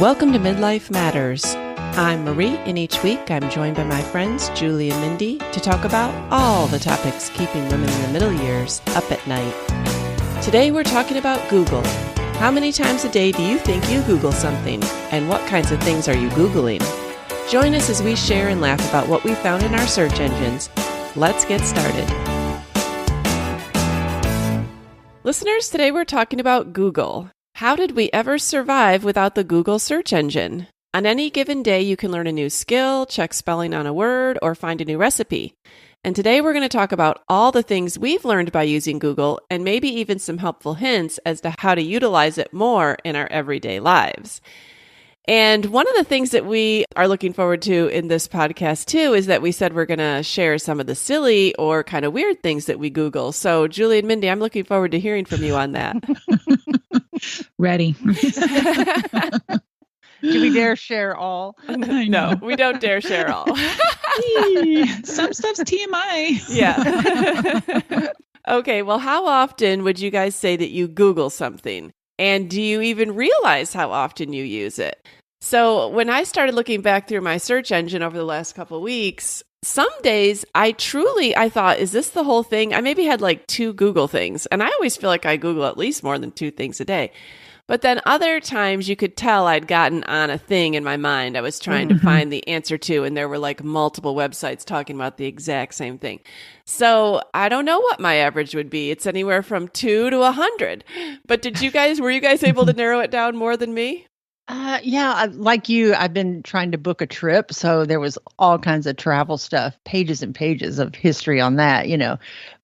Welcome to Midlife Matters. I'm Marie, and each week I'm joined by my friends Julie and Mindy to talk about all the topics keeping women in the middle years up at night. Today we're talking about Google. How many times a day do you think you Google something? And what kinds of things are you Googling? Join us as we share and laugh about what we found in our search engines. Let's get started. Listeners, today we're talking about Google. How did we ever survive without the Google search engine? On any given day, you can learn a new skill, check spelling on a word, or find a new recipe. And today we're going to talk about all the things we've learned by using Google and maybe even some helpful hints as to how to utilize it more in our everyday lives. And one of the things that we are looking forward to in this podcast, too, is that we said we're going to share some of the silly or kind of weird things that we Google. So, Julie and Mindy, I'm looking forward to hearing from you on that. Ready. Do we dare share all? No, we don't dare share all. Some stuff's TMI. Yeah. Okay, well, how often would you guys say that you Google something? And do you even realize how often you use it? So when I started looking back through my search engine over the last couple of weeks, some days I thought, is this the whole thing? I maybe had like 2 Google things. And I always feel like I Google at least more than 2 things a day. But then other times you could tell I'd gotten on a thing in my mind I was trying to find the answer to, and there were like multiple websites talking about the exact same thing. So I don't know what my average would be. It's anywhere from 2 to 100. But were you guys able to narrow it down more than me? Like you, I've been trying to book a trip. So there was all kinds of travel stuff, pages and pages of history on that,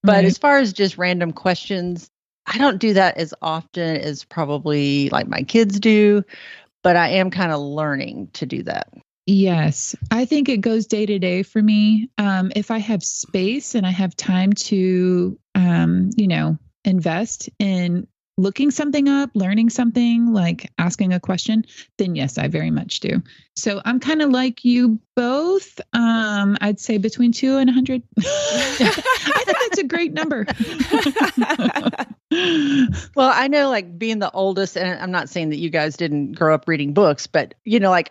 But as far as just random questions, I don't do that as often as probably like my kids do, but I am kind of learning to do that. Yes. I think it goes day to day for me. If I have space and I have time to, invest in looking something up, learning something, like asking a question, then yes, I very much do. So I'm kind of like you both. I'd say between 2 and 100. I think that's a great number. Well, I know like being the oldest, and I'm not saying that you guys didn't grow up reading books, but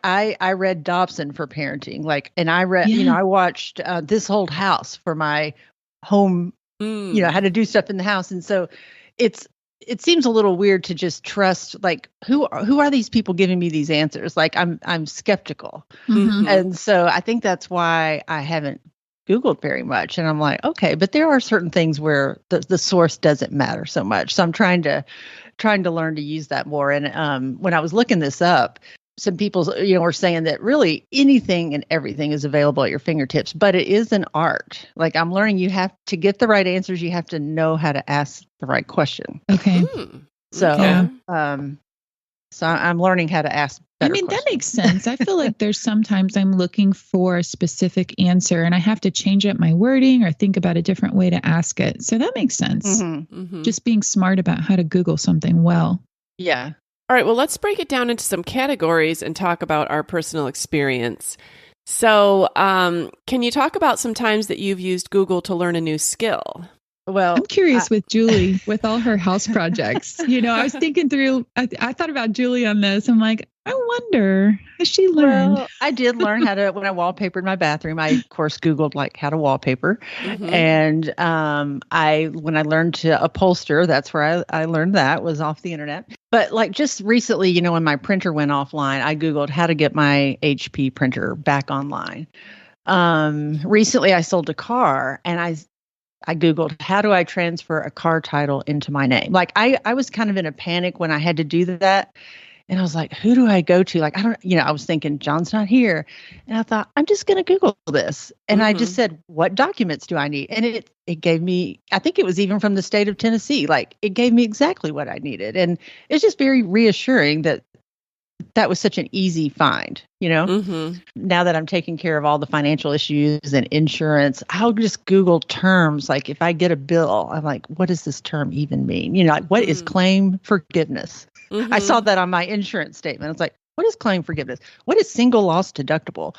I read Dobson for parenting, and I read, I watched This Old House for my home, how to do stuff in the house. And so it seems a little weird to just trust, who are these people giving me these answers? I'm skeptical. Mm-hmm. And so I think that's why I haven't Googled very much. And I'm like, okay, but there are certain things where the source doesn't matter so much. So I'm trying to learn to use that more. And when I was looking this up, some people, were saying that really anything and everything is available at your fingertips, but it is an art. I'm learning you have to get the right answers. You have to know how to ask the right question. Okay. So, okay. So I'm learning how to ask better questions. That makes sense. I feel like there's sometimes I'm looking for a specific answer and I have to change up my wording or think about a different way to ask it. So that makes sense. Just being smart about how to Google something well. Yeah. All right, well, let's break it down into some categories and talk about our personal experience. So can you talk about some times that you've used Google to learn a new skill? Well, I'm curious with Julie, with all her house projects. I was thinking through, I thought about Julie on this. I'm like, I wonder, has she learned? Well, I did learn how to, when I wallpapered my bathroom, I, of course, Googled how to wallpaper. And when I learned to upholster, that's where I learned that was off the internet. But just recently, when my printer went offline, I Googled how to get my HP printer back online. Recently, I sold a car and I Googled, how do I transfer a car title into my name? I was kind of in a panic when I had to do that. And I was like, who do I go to? I was thinking, John's not here. And I thought, I'm just going to Google this. And I just said, what documents do I need? And it gave me, I think it was even from the state of Tennessee. It gave me exactly what I needed. And it's just very reassuring that was such an easy find, Now that I'm taking care of all the financial issues and insurance, I'll just Google terms. If I get a bill, I'm like, what does this term even mean? What is claim forgiveness? I saw that on my insurance statement. I was like, what is claim forgiveness? What is single loss deductible?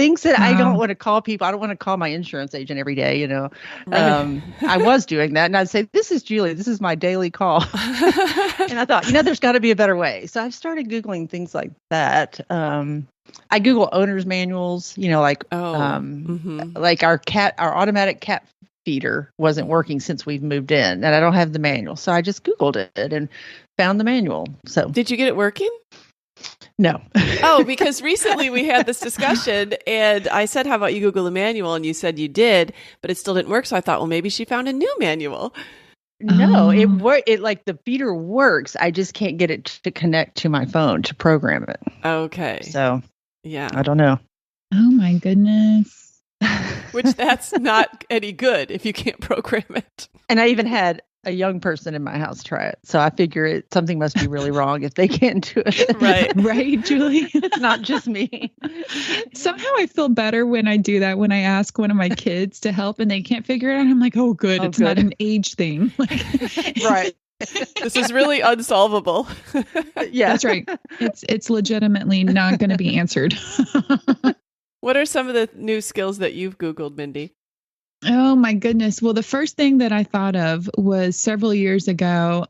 things that I don't Wow. want to call people. I don't want to call my insurance agent every day, you know. Right. I was doing that, and I'd say, "This is Julie. This is my daily call." And I thought, there's got to be a better way. So I've started Googling things like that. I Google owner's manuals, like our automatic cat feeder wasn't working since we've moved in, and I don't have the manual. So I just Googled it and found the manual. So Did you get it working? no. Oh, because recently we had this discussion and I said, how about you Google the manual? And you said you did, but it still didn't work. So I thought, well, maybe she found a new manual. No, it Oh. worked. It like the feeder works. I just can't get it to connect to my phone to program it. Okay. So Yeah. I don't know. Oh my goodness. Which that's not any good if you can't program it. And I even had a young person in my house try it. So I figure something must be really wrong if they can't do it. Right. Right, Julie? It's not just me. Somehow I feel better when I do that, when I ask one of my kids to help and they can't figure it out. I'm like, oh, good. Oh, It's not good. an age thing. Right. This is really unsolvable. Yeah. That's right. It's legitimately not going to be answered. What are some of the new skills that you've Googled, Mindy? Oh my goodness. Well, the first thing that I thought of was several years ago.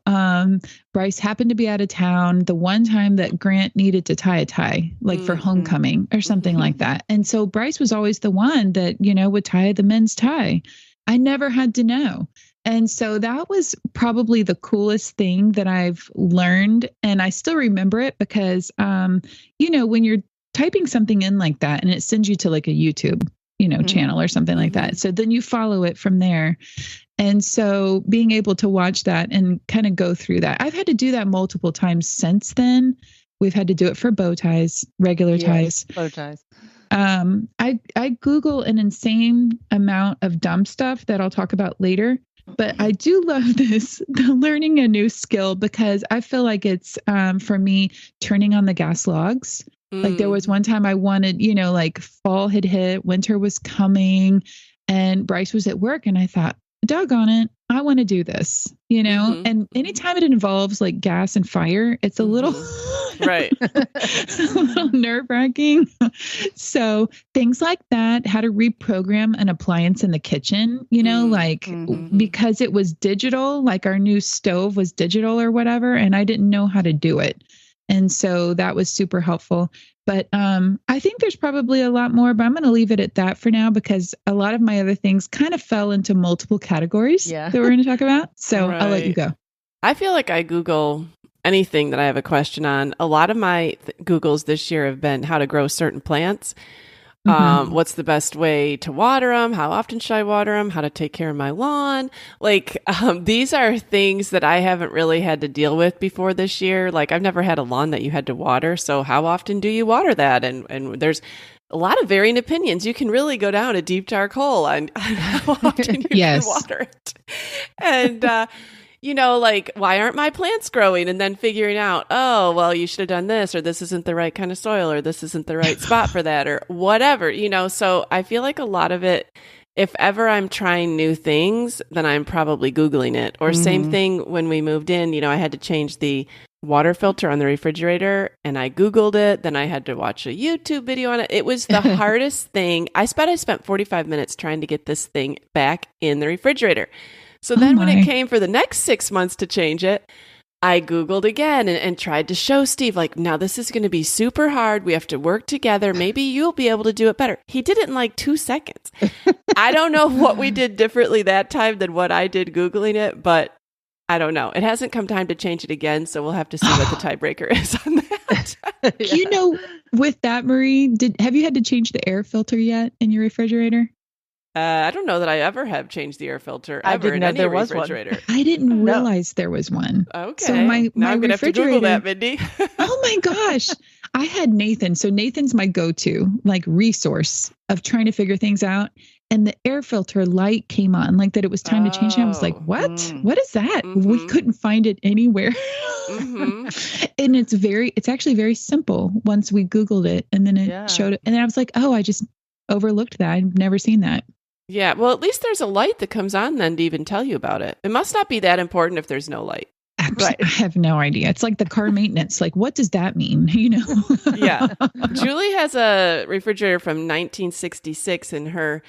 Bryce happened to be out of town the one time that Grant needed to tie a tie, like for homecoming or something like that. And so Bryce was always the one that, would tie the men's tie. I never had to know. And so that was probably the coolest thing that I've learned. And I still remember it because, when you're typing something in like that and it sends you to like a YouTube channel or something like that. So then you follow it from there. And so being able to watch that and kind of go through that, I've had to do that multiple times since then. We've had to do it for bow ties, regular ties. Bow ties. I Google an insane amount of dumb stuff that I'll talk about later. But I do love the learning a new skill, because I feel like it's, for me, turning on the gas logs. Like there was one time I wanted, like fall had hit, winter was coming, and Bryce was at work, and I thought, doggone it, I want to do this, and anytime it involves like gas and fire, it's a little, right, a little nerve-wracking. So things like that, how to reprogram an appliance in the kitchen, because it was digital, like our new stove was digital or whatever, and I didn't know how to do it. And so that was super helpful. But I think there's probably a lot more, but I'm going to leave it at that for now, because a lot of my other things kind of fell into multiple categories that we're going to talk about. So I'll let you go. I feel like I Google anything that I have a question on. A lot of my Googles this year have been how to grow certain plants. What's the best way to water them? How often should I water them? How to take care of my lawn? Like, these are things that I haven't really had to deal with before this year. Like, I've never had a lawn that you had to water. So how often do you water that? And there's a lot of varying opinions. You can really go down a deep, dark hole on how often you can water it. And, like, why aren't my plants growing? And then figuring out, oh, well, you should have done this, or this isn't the right kind of soil, or this isn't the right spot for that, or whatever, So I feel like a lot of it, if ever I'm trying new things, then I'm probably Googling it. Or same thing when we moved in, I had to change the water filter on the refrigerator, and I Googled it. Then I had to watch a YouTube video on it. It was the hardest thing. I spent 45 minutes trying to get this thing back in the refrigerator. So then when it came for the next 6 months to change it, I Googled again and tried to show Steve, like, now this is going to be super hard. We have to work together. Maybe you'll be able to do it better. He did it in like 2 seconds. I don't know what we did differently that time than what I did Googling it, but I don't know. It hasn't come time to change it again, so we'll have to see what the tiebreaker is on that. With that, Marie, have you had to change the air filter yet in your refrigerator? I don't know that I ever have changed the air filter I ever didn't in know any there was I refrigerator. didn't realize there was one. Okay. So my now I'm going to have to Google that, Mindy. Oh my gosh. I had Nathan. So Nathan's my go-to like resource of trying to figure things out. And the air filter light came on, like that it was time to change it. I was like, what? What is that? We couldn't find it anywhere. And it's actually very simple once we Googled it, and then it showed it. And then I was like, oh, I just overlooked that. I've never seen that. Yeah. Well, at least there's a light that comes on then to even tell you about it. It must not be that important if there's no light. Right. I have no idea. It's like the car maintenance. Like, what does that mean? You know? Yeah. Julie has a refrigerator from 1966 in her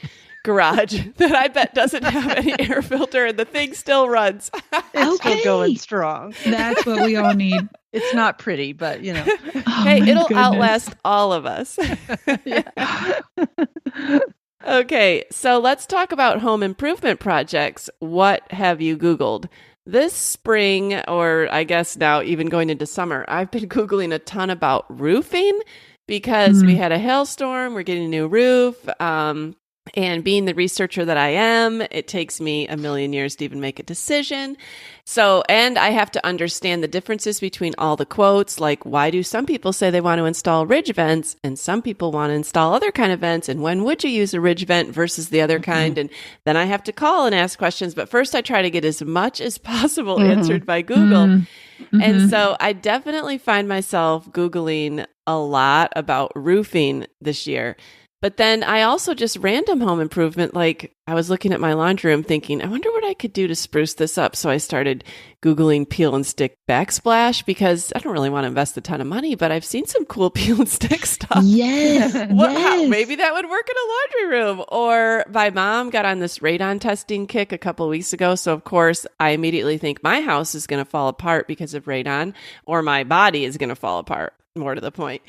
garage that I bet doesn't have any air filter, and the thing still runs. It's still going strong. That's what we all need. It's not pretty, but you know. Oh, Hey, my it'll goodness. outlast all of us. Okay, so let's talk about home improvement projects. What have you Googled? This spring, or I guess now even going into summer, I've been Googling a ton about roofing because we had a hailstorm. We're getting a new roof. And being the researcher that I am, it takes me a million years to even make a decision. So, and I have to understand the differences between all the quotes. Like, why do some people say they want to install ridge vents and some people want to install other kind of vents? And when would you use a ridge vent versus the other kind? And then I have to call and ask questions. But first, I try to get as much as possible answered by Google. And so I definitely find myself Googling a lot about roofing this year. But then I also just random home improvement. Like I was looking at my laundry room thinking, I wonder what I could do to spruce this up. So I started Googling peel and stick backsplash because I don't really want to invest a ton of money, but I've seen some cool peel and stick stuff. Yes. Maybe that would work in a laundry room. Or my mom got on this radon testing kick a couple of weeks ago. So of course I immediately think my house is going to fall apart because of radon, or my body is going to fall apart, more to the point.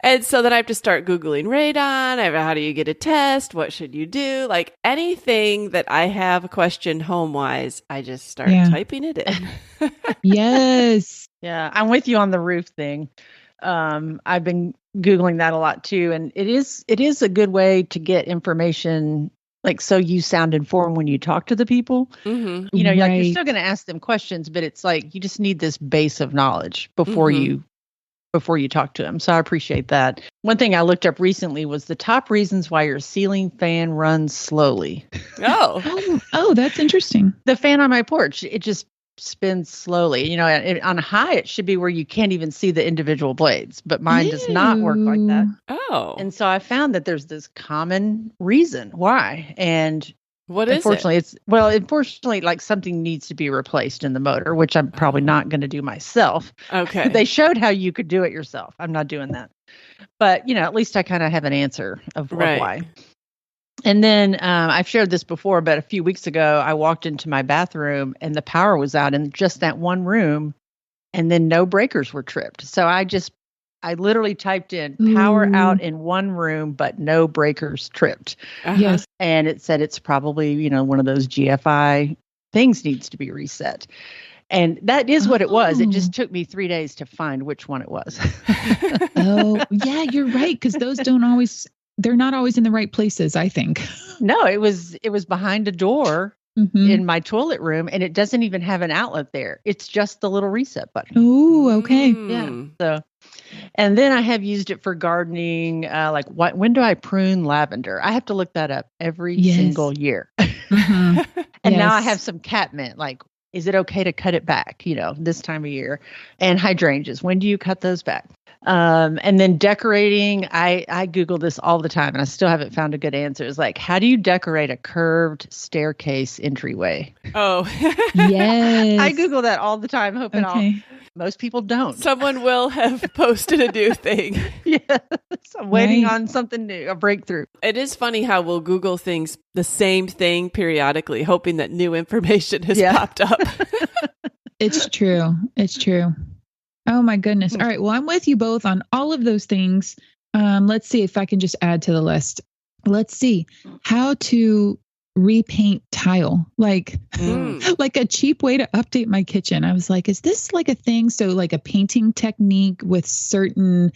And so then I have to start Googling radon. How do you get a test? What should you do? Like anything that I have a question home-wise, I just start typing it in. Yes. Yeah, I'm with you on the roof thing. I've been Googling that a lot too. And it is a good way to get information, like so you sound informed when you talk to the people. You know, like you're still going to ask them questions, but it's like you just need this base of knowledge before you talk to them. So I appreciate that. One thing I looked up recently was the top reasons why your ceiling fan runs slowly. Oh, that's interesting. The fan on my porch, it just spins slowly. You know, on high, it should be where you can't even see the individual blades, but mine does not work like that. Oh. And so I found that there's this common reason why. And what is it? Unfortunately, like something needs to be replaced in the motor, which I'm probably not going to do myself. Okay. They showed how you could do it yourself. I'm not doing that. But, you know, at least I kind of have an answer of why. And then I've shared this before, but a few weeks ago, I walked into my bathroom and the power was out in just that one room, and then no breakers were tripped. So I literally typed in power out in one room, but no breakers tripped. Yes. And it said it's probably, you know, one of those GFI things needs to be reset. And that is what it was. It just took me 3 days to find which one it was. Oh, yeah, you're right. Because those they're not always in the right places, I think. No, it was behind a door in my toilet room, and it doesn't even have an outlet there. It's just the little reset button. Oh, okay. Yeah. So, and then I have used it for gardening. When do I prune lavender? I have to look that up every single year. And now I have some catmint. Like, is it okay to cut it back? You know, this time of year. And hydrangeas. When do you cut those back? And then decorating, I Google this all the time and I still haven't found a good answer. It's like, how do you decorate a curved staircase entryway? Oh, yes. I Google that all the time, hoping most people don't. Someone will have posted a new thing. Yes. I'm waiting on something new, a breakthrough. It is funny how we'll Google things, the same thing periodically, hoping that new information has popped up. It's true. It's true. Oh my goodness. All right. Well, I'm with you both on all of those things. Let's see if I can just add to the list. Let's see how to repaint tile, like a cheap way to update my kitchen. I was like, is this like a thing? So like a painting technique with certain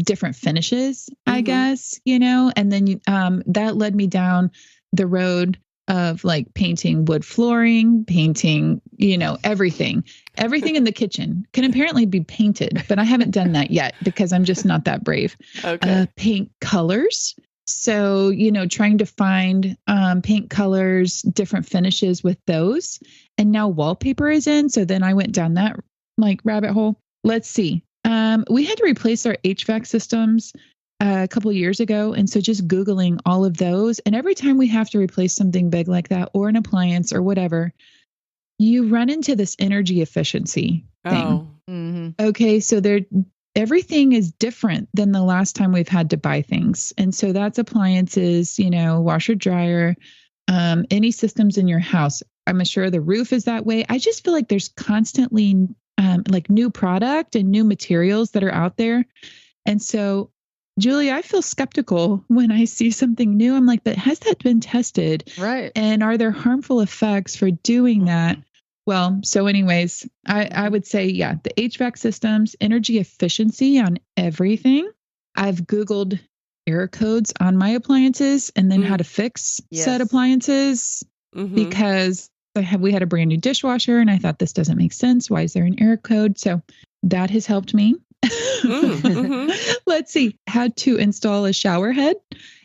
different finishes, I guess, you know, and then that led me down the road of like painting wood flooring, painting, you know, everything in the kitchen can apparently be painted, but I haven't done that yet because I'm just not that brave. Okay. Paint colors. So, you know, trying to find paint colors, different finishes with those. And now wallpaper is in. So then I went down that like rabbit hole. Let's see. We had to replace our HVAC systems a couple of years ago. And so just Googling all of those. And every time we have to replace something big like that or an appliance or whatever, you run into this energy efficiency thing. Oh. Okay, so everything is different than the last time we've had to buy things. And so that's appliances, washer, dryer, any systems in your house. I'm sure the roof is that way. I just feel like there's constantly like new product and new materials that are out there. And so, Julie, I feel skeptical when I see something new. I'm like, but has that been tested? Right. And are there harmful effects for doing that? Well, so anyways, I would say, yeah, the HVAC systems, energy efficiency on everything. I've Googled error codes on my appliances and then how to fix said appliances because we had a brand new dishwasher and I thought this doesn't make sense. Why is there an error code? So that has helped me. Let's see, had to install a shower head.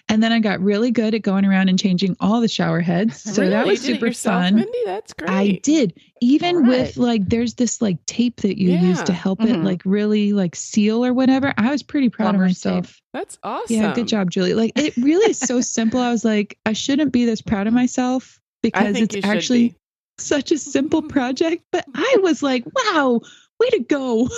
And then I got really good at going around and changing all the shower heads. So really? that was You did it super yourself, fun. Mindy? That's great. I did. Even with like, there's this like tape that you use to help it like really like seal or whatever. I was pretty proud of myself. Tape. That's awesome. Yeah, good job, Julie. Like it really is so simple. I was like, I shouldn't be this proud of myself because it's actually such a simple project. But I was like, wow, way to go.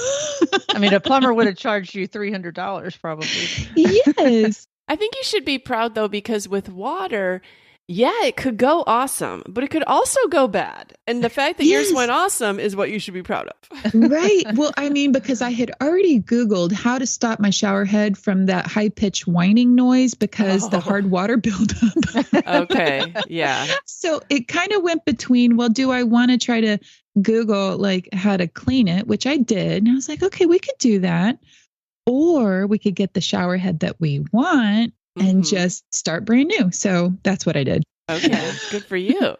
I mean, a plumber would have charged you $300 probably. Yes. I think you should be proud, though, because with water, yeah, it could go awesome, but it could also go bad. And the fact that yours went awesome is what you should be proud of. Right. Well, I mean, because I had already Googled how to stop my shower head from that high-pitched whining noise because the hard water buildup. Okay. Yeah. So it kind of went between, well, do I want to try to Google like how to clean it, which I did. And I was like, okay, we could do that. Or we could get the shower head that we want and just start brand new. So that's what I did. Okay. Good for you. All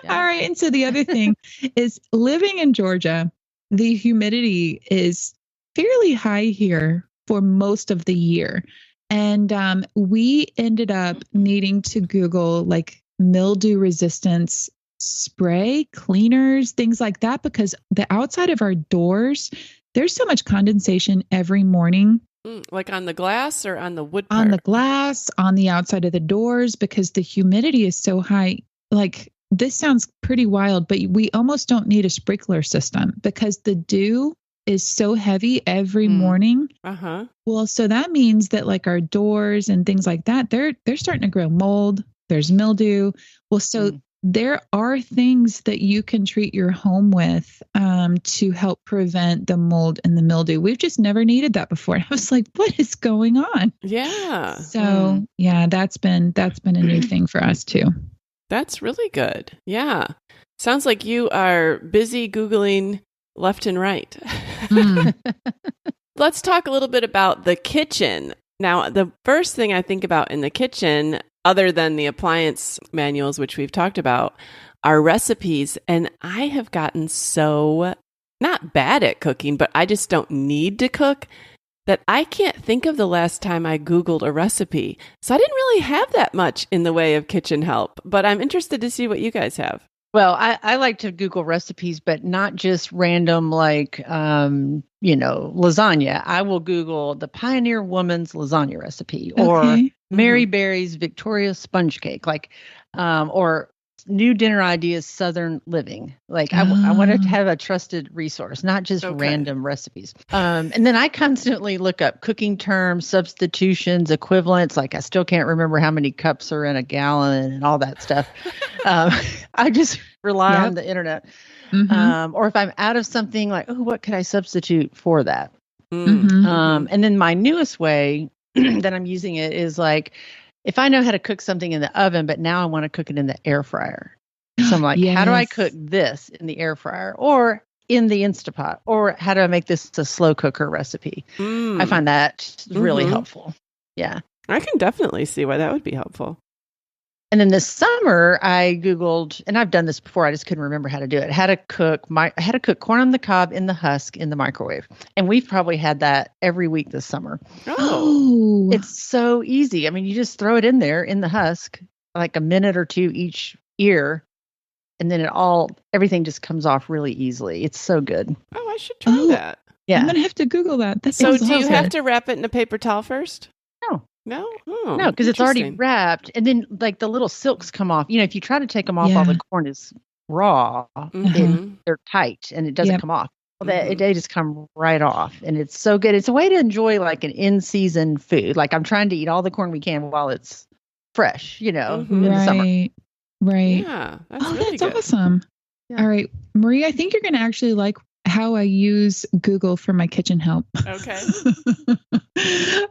right. And so the other thing is living in Georgia, the humidity is fairly high here for most of the year. And we ended up needing to Google like mildew resistance spray cleaners, things like that, because the outside of our doors, there's so much condensation every morning. Like on the glass or on the wood part? On the glass, on the outside of the doors, because the humidity is so high. Like this sounds pretty wild, but we almost don't need a sprinkler system because the dew is so heavy every morning. Well, so that means that like our doors and things like that, they're starting to grow mold. There's mildew. Well, so there are things that you can treat your home with to help prevent the mold and the mildew. We've just never needed that before. I was like, what is going on? Yeah. So yeah, that's been a new thing for us too. That's really good. Yeah. Sounds like you are busy Googling left and right. Let's talk a little bit about the kitchen. Now, the first thing I think about in the kitchen, other than the appliance manuals, which we've talked about, are recipes. And I have gotten so not bad at cooking, but I just don't need to cook that I can't think of the last time I Googled a recipe. So I didn't really have that much in the way of kitchen help, but I'm interested to see what you guys have. Well, I like to Google recipes, but not just random like, lasagna. I will Google the Pioneer Woman's lasagna recipe or Mary Berry's Victoria sponge cake, like, or new dinner ideas, Southern living. Like I wanted to have a trusted resource, not just random recipes. And then I constantly look up cooking terms, substitutions, equivalents. Like I still can't remember how many cups are in a gallon and all that stuff. I just rely on the internet. Or if I'm out of something, like, oh, what could I substitute for that? And then my newest way that I'm using it is like, if I know how to cook something in the oven, but now I want to cook it in the air fryer. So I'm like, how do I cook this in the air fryer or in the Instapot? Or how do I make this a slow cooker recipe? I find that really helpful. Yeah. I can definitely see why that would be helpful. And then this summer I Googled, and I've done this before, I just couldn't remember how to do it. How to cook corn on the cob in the husk in the microwave. And we've probably had that every week this summer. Oh, it's so easy. I mean, you just throw it in there in the husk, like a minute or two each ear. And then everything just comes off really easily. It's so good. Oh, I should try that. Yeah. I'm going to have to Google that. So do you have to wrap it in a paper towel first? No. No? Oh, no, because it's already wrapped. And then like the little silks come off. If you try to take them off while the corn is raw, Mhm. they're tight and it doesn't Yep. come off. Well, Mhm. they just come right off, and it's so good. It's a way to enjoy like an in-season food. Like I'm trying to eat all the corn we can while it's fresh, in the Mhm. summer. Right. Right. Yeah, that's Oh, really that's good. awesome. Yeah. All right, Marie, I think you're going to actually like how I use Google for my kitchen help. Okay.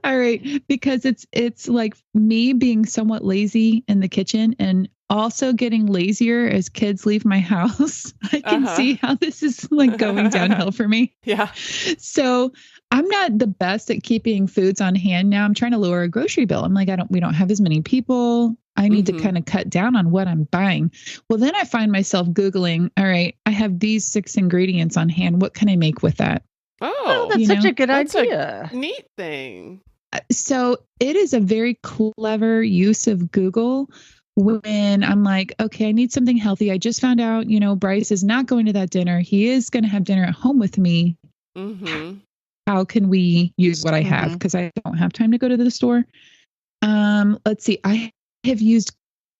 All right, because it's like me being somewhat lazy in the kitchen and also getting lazier as kids leave my house. I can Uh-huh. see how this is like going downhill for me. Yeah. So I'm not the best at keeping foods on hand now. I'm trying to lower a grocery bill. I'm like, we don't have as many people. I need to kind of cut down on what I'm buying. Well, then I find myself Googling, all right, I have these 6 ingredients on hand. What can I make with that? Oh, Oh, that's such a good that's a idea. neat thing. So it is a very clever use of Google when I'm like, okay, I need something healthy. I just found out, Bryce is not going to that dinner. He is going to have dinner at home with me. Mhm. How can we use what I have? Because I don't have time to go to the store. Let's see. I have used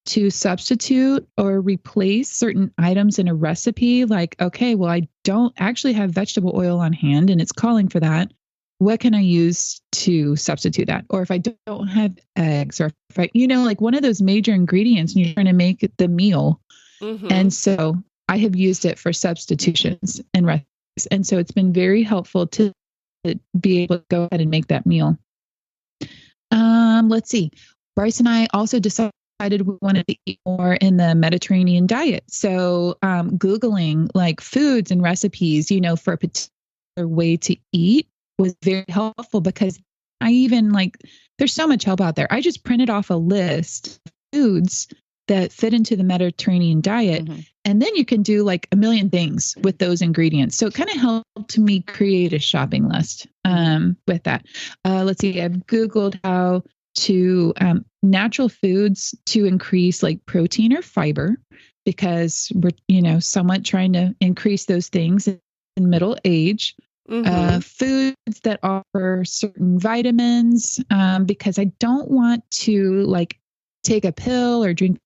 to substitute or replace certain items in a recipe. Like, okay, well, I don't actually have vegetable oil on hand and it's calling for that. What can I use to substitute that? Or if I don't have eggs, or if I, like one of those major ingredients and you're trying to make the meal. Mhm. And so I have used it for substitutions and recipes. And so it's been very helpful to be able to go ahead and make that meal. Let's see. Bryce and I also decided we wanted to eat more in the Mediterranean diet. So Googling like foods and recipes, for a particular way to eat was very helpful because I even there's so much help out there. I just printed off a list of foods that fit into the Mediterranean diet. Mm-hmm. And then you can do like a million things with those ingredients. So it kind of helped me create a shopping list with that. Let's see, I've Googled how to natural foods to increase like protein or fiber because we're, somewhat trying to increase those things in middle age. Mm-hmm. Foods that offer certain vitamins because I don't want to like take a pill or drink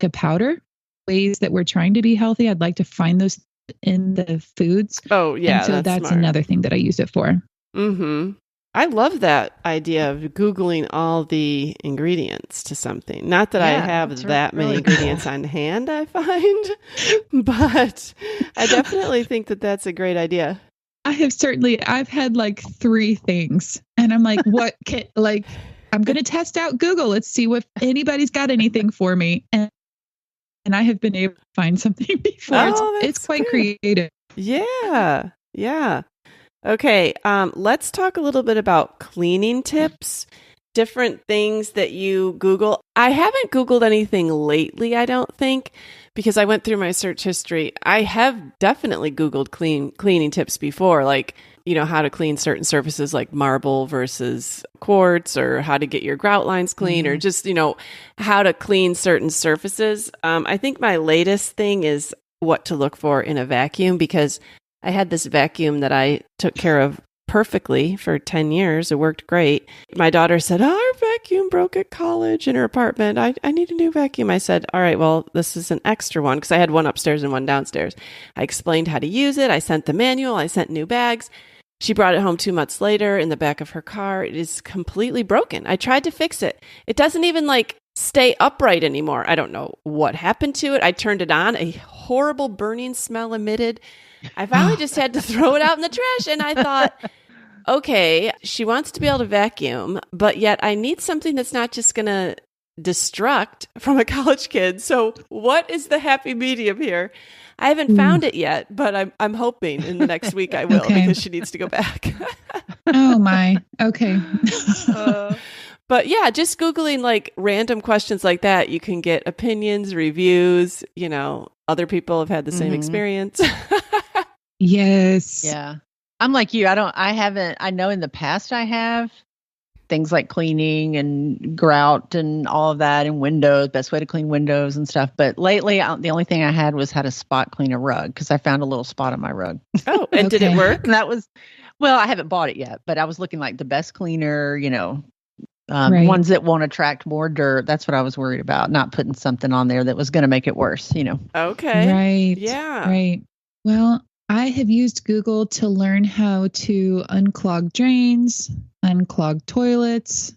a powder. Ways that we're trying to be healthy, I'd like to find those in the foods. Oh, yeah. And so that's another thing that I use it for. Mm-hmm. I love that idea of Googling all the ingredients to something. Not that I have that many ingredients on hand, I find, but I definitely think that that's a great idea. I've had like 3 things and I'm like, I'm going to test out Google. Let's see if anybody's got anything for me. And I have been able to find something before. It's quite creative. Yeah. Yeah. Okay. Let's talk a little bit about cleaning tips, different things that you Google. I haven't Googled anything lately, I don't think, because I went through my search history. I have definitely Googled cleaning tips before, like, how to clean certain surfaces like marble versus quartz, or how to get your grout lines clean, or just, how to clean certain surfaces. I think my latest thing is what to look for in a vacuum, because I had this vacuum that I took care of perfectly for 10 years. It worked great. My daughter said, our vacuum broke at college in her apartment. I need a new vacuum. I said, all right, well, this is an extra one, because I had one upstairs and one downstairs. I explained how to use it. I sent the manual. I sent new bags. She brought it home 2 months later in the back of her car. It is completely broken. I tried to fix it. It doesn't even stay upright anymore. I don't know what happened to it. I turned it on. A horrible burning smell emitted. I finally just had to throw it out in the trash. And I thought, okay, she wants to be able to vacuum, but yet I need something that's not just going to destruct from a college kid. So what is the happy medium here? I haven't found it yet, but I'm hoping in the next week I will, because she needs to go back. Oh my. Okay. But yeah, just Googling random questions like that, you can get opinions, reviews, other people have had the same experience. Yes. Yeah. I'm like you. I know in the past I have things like cleaning and grout and all of that, and windows, best way to clean windows and stuff. But lately, the only thing I had was how to spot clean a rug, because I found a little spot on my rug. Oh, and did it work? And that was, well, I haven't bought it yet, but I was looking like the best cleaner, Right. Ones that won't attract more dirt. That's what I was worried about, not putting something on there that was going to make it worse, Okay. Right. Yeah. Right. Well, I have used Google to learn how to unclog drains, unclog toilets,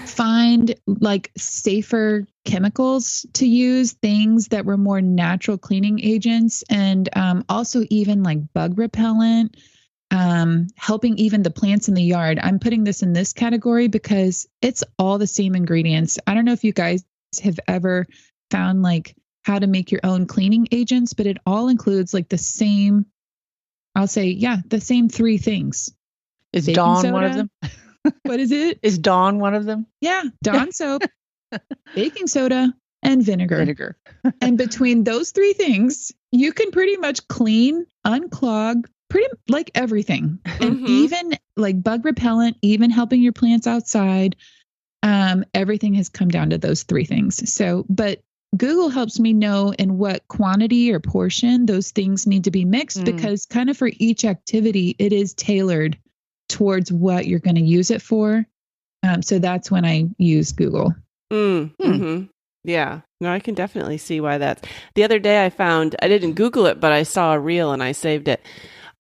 find like safer chemicals to use, things that were more natural cleaning agents, and also even like bug repellent, helping even the plants in the yard. I'm putting this in this category because it's all the same ingredients. I don't know if you guys have ever found like how to make your own cleaning agents, but it all includes like the same, I'll say, yeah, the same three things. Is Baking Dawn soda. one of them? What is it? Is Dawn one of them? Yeah, Dawn soap, baking soda, and vinegar. And between those three things, you can pretty much clean, unclog, pretty like everything. And even like bug repellent, even helping your plants outside. Everything has come down to those three things. So, but Google helps me know in what quantity or portion those things need to be mixed, because kind of for each activity, it is tailored towards what you're going to use it for. So that's when I use Google. Yeah, no, I can definitely see why that's. The other day I didn't Google it, but I saw a reel and I saved it.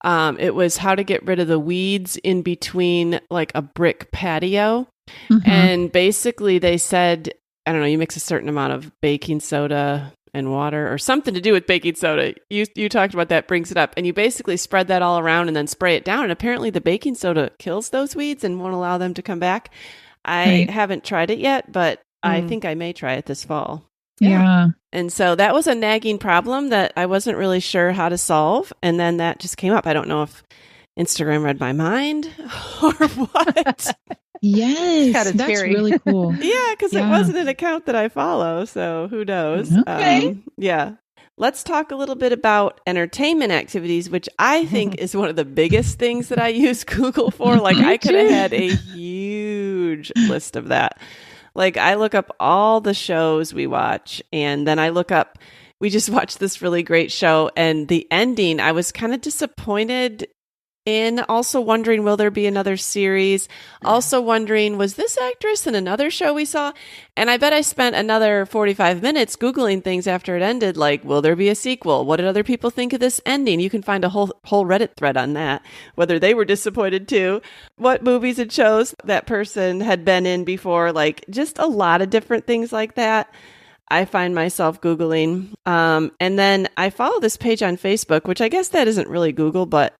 It was how to get rid of the weeds in between like a brick patio. And basically they said, I don't know, you mix a certain amount of baking soda and water or something to do with baking soda. You talked about that, brings it up. And you basically spread that all around and then spray it down. And apparently the baking soda kills those weeds and won't allow them to come back. I haven't tried it yet, but I think I may try it this fall. Yeah. And so that was a nagging problem that I wasn't really sure how to solve. And then that just came up. I don't know if Instagram read my mind or what. Yes, that's really cool. Yeah, because it wasn't an account that I follow, so who knows? Okay. Yeah. Let's talk a little bit about entertainment activities, which I think is one of the biggest things that I use Google for. Like, I could have had a huge list of that. Like, I look up all the shows we watch, and then we just watched this really great show, and the ending, I was kind of disappointed in, also wondering, will there be another series? Also wondering, was this actress in another show we saw? And I bet I spent another 45 minutes Googling things after it ended, like, will there be a sequel? What did other people think of this ending? You can find a whole Reddit thread on that, whether they were disappointed too, what movies and shows that person had been in before, like just a lot of different things like that. I find myself Googling. And then I follow this page on Facebook, which I guess that isn't really Google, but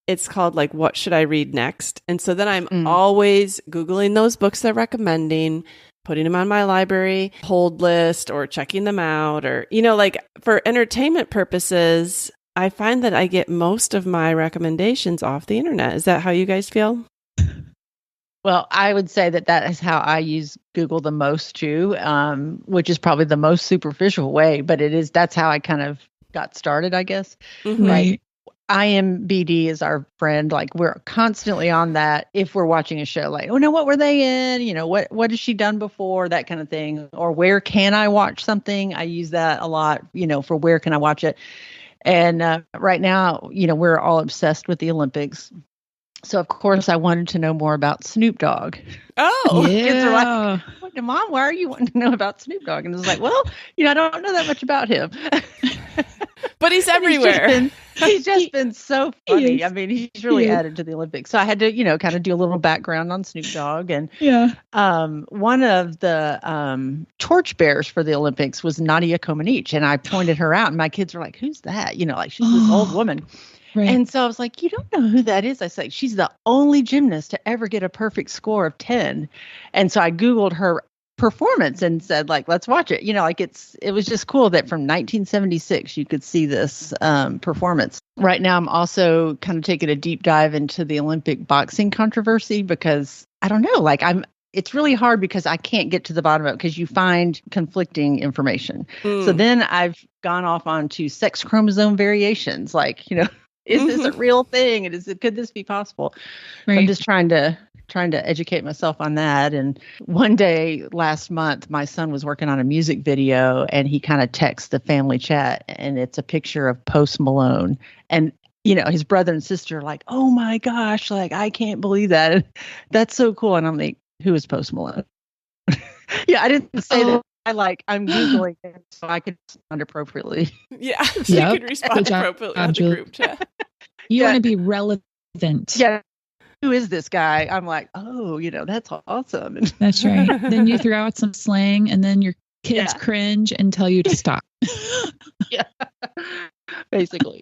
it's called like, what should I read next? And so then I'm always Googling those books they're recommending, putting them on my library hold list or checking them out, or, like for entertainment purposes, I find that I get most of my recommendations off the internet. Is that how you guys feel? Well, I would say that is how I use Google the most too, which is probably the most superficial way, but that's how I kind of got started, I guess. Right. IMBD is our friend. Like, we're constantly on that. If we're watching a show, like, oh no, what were they in? What has she done before? That kind of thing. Or where can I watch something? I use that a lot, for where can I watch it? And right now, we're all obsessed with the Olympics. So of course I wanted to know more about Snoop Dogg. Oh, yeah. Kids are like, Mom, why are you wanting to know about Snoop Dogg? And it's like, well, I don't know that much about him. But he's everywhere. He's just been so funny. I mean, he's really added to the Olympics. So I had to, kind of do a little background on Snoop Dogg. And one of the torchbearers for the Olympics was Nadia Comaneci. And I pointed her out, and my kids were like, who's that? Like, she's this old woman. Right. And so I was like, you don't know who that is? I said, she's the only gymnast to ever get a perfect score of 10. And so I Googled her performance and said, like, let's watch it. It was just cool that from 1976 you could see this performance. Right now I'm also kind of taking a deep dive into the Olympic boxing controversy, because I don't know, like it's really hard because I can't get to the bottom of it, because you find conflicting information. So then I've gone off onto sex chromosome variations, like, is this a real thing? And could this be possible? Right. So I'm just trying to educate myself on that. And one day last month, my son was working on a music video, and he kind of texts the family chat, and it's a picture of Post Malone. And, his brother and sister are like, oh my gosh, like, I can't believe that. That's so cool. And I'm like, who is Post Malone? Yeah, I didn't say that. I'm Googling it so I could respond appropriately. Yeah, so you can respond appropriately on the group chat. You want to be relevant. Yeah. Who is this guy? I'm like, oh, that's awesome. That's right. Then you throw out some slang and then your kids cringe and tell you to stop. Yeah, basically.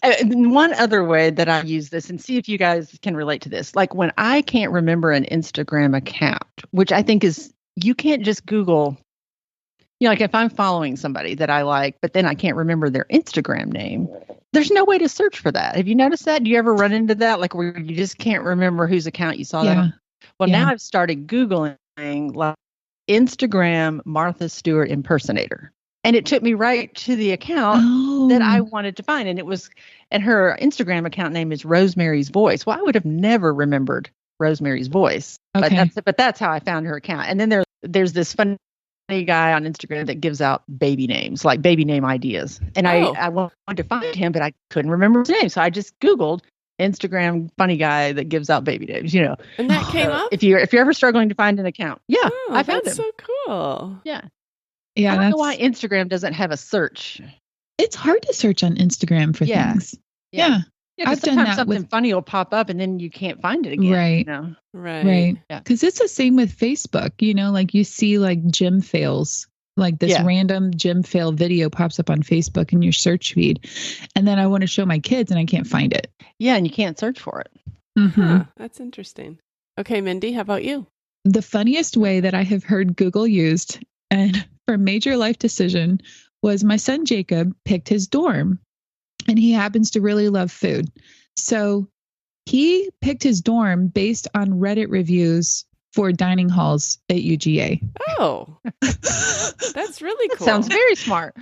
And one other way that I use this, and see if you guys can relate to this, like when I can't remember an Instagram account, which I think is, you can't just Google, like if I'm following somebody that I like, but then I can't remember their Instagram name, there's no way to search for that. Have you noticed that? Do you ever run into that? Like where you just can't remember whose account you saw that on? Well, now I've started Googling like Instagram Martha Stewart impersonator. And it took me right to the account that I wanted to find. And her Instagram account name is Rosemary's Voice. Well, I would have never remembered Rosemary's Voice. Okay. But that's how I found her account. And then there's this funny guy on Instagram that gives out baby names, like baby name ideas. And I wanted to find him, but I couldn't remember his name. So I just Googled Instagram funny guy that gives out baby names, And that came up? If you're ever struggling to find an account. Yeah, I found him. That's so cool. Yeah. Yeah, I don't know why Instagram doesn't have a search. It's hard to search on Instagram for things. Yeah. I've done that. Something funny will pop up and then you can't find it again. Right. Right. Yeah. Because it's the same with Facebook. Like you see like gym fails, like this random gym fail video pops up on Facebook in your search feed. And then I want to show my kids and I can't find it. Yeah. And you can't search for it. Mm-hmm. Huh, that's interesting. Okay, Mindy, how about you? The funniest way that I have heard Google used and for a major life decision was my son Jacob picked his dorm and he happens to really love food. So he picked his dorm based on Reddit reviews for dining halls at UGA. Oh, that's really cool. That sounds very smart.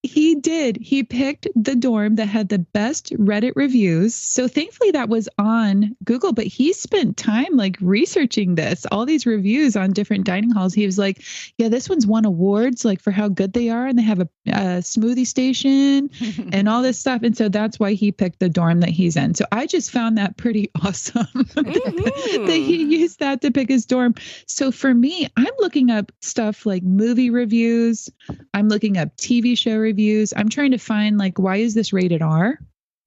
He did. He picked the dorm that had the best Reddit reviews. So thankfully that was on Google, but he spent time like researching all these reviews on different dining halls. He was like, yeah, this one's won awards like for how good they are. And they have a smoothie station and all this stuff. And so that's why he picked the dorm that he's in. So I just found that pretty awesome that he used that to pick his dorm. So for me, I'm looking up stuff like movie reviews. I'm looking up TV show reviews. I'm trying to find like, why is this rated R?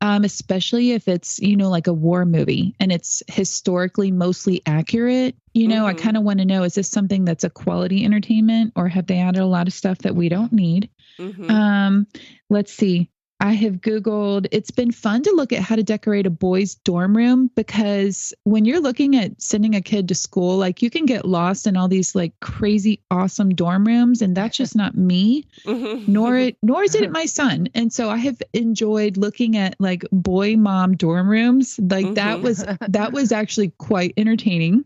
Especially if it's, like a war movie and it's historically mostly accurate. I kind of want to know, is this something that's a quality entertainment or have they added a lot of stuff that we don't need? Let's see. I have Googled, it's been fun to look at how to decorate a boys' dorm room because when you're looking at sending a kid to school, like you can get lost in all these like crazy, awesome dorm rooms. And that's just not me, nor is it my son. And so I have enjoyed looking at like boy mom dorm rooms. Like that was actually quite entertaining.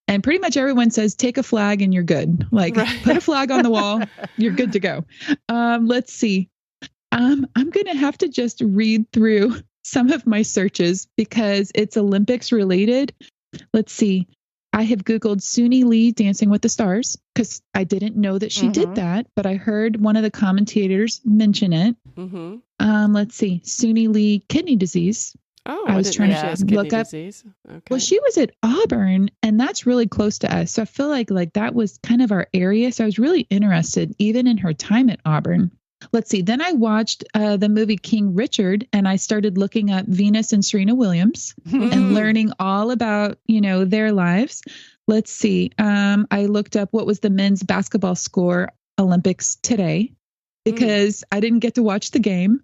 And pretty much everyone says, take a flag and you're good. Like put a flag on the wall. You're good to go. Let's see. I'm going to have to just read through some of my searches because it's Olympics related. Let's see. I have Googled Suni Lee Dancing with the Stars because I didn't know that she did that, but I heard one of the commentators mention it. Let's see. Suni Lee kidney disease. Oh, I was trying to look up. Disease. Okay. Well, she was at Auburn and that's really close to us. So I feel like that was kind of our area. So I was really interested even in her time at Auburn. Let's see. Then I watched the movie King Richard and I started looking up Venus and Serena Williams and learning all about, their lives. Let's see. I looked up what was the men's basketball score Olympics today because I didn't get to watch the game.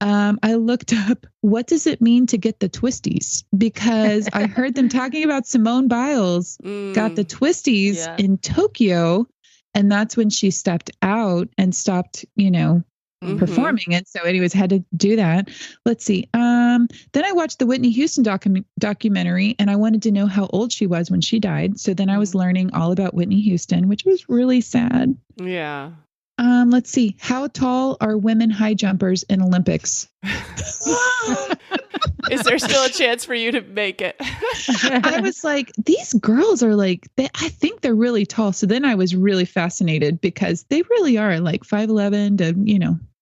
I looked up what does it mean to get the twisties because I heard them talking about Simone Biles got the twisties in Tokyo. And that's when she stepped out and stopped, performing. And so anyways, had to do that. Let's see. Then I watched the Whitney Houston documentary and I wanted to know how old she was when she died. So then I was learning all about Whitney Houston, which was really sad. Yeah. Let's see. How tall are women high jumpers in Olympics? Is there still a chance for you to make it? I was like, these girls are like, I think they're really tall. So then I was really fascinated because they really are like 5'11" to,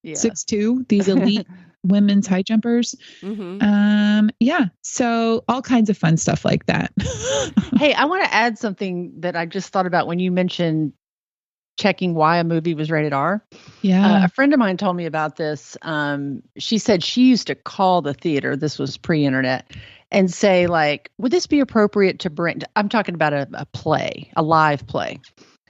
6'2", these elite women's high jumpers. Yeah. So all kinds of fun stuff like that. Hey, I want to add something that I just thought about when you mentioned checking why a movie was rated R. Yeah. A friend of mine told me about this. She said she used to call the theater, this was pre-internet, and say like, would this be appropriate to bring, I'm talking about a play, a live play,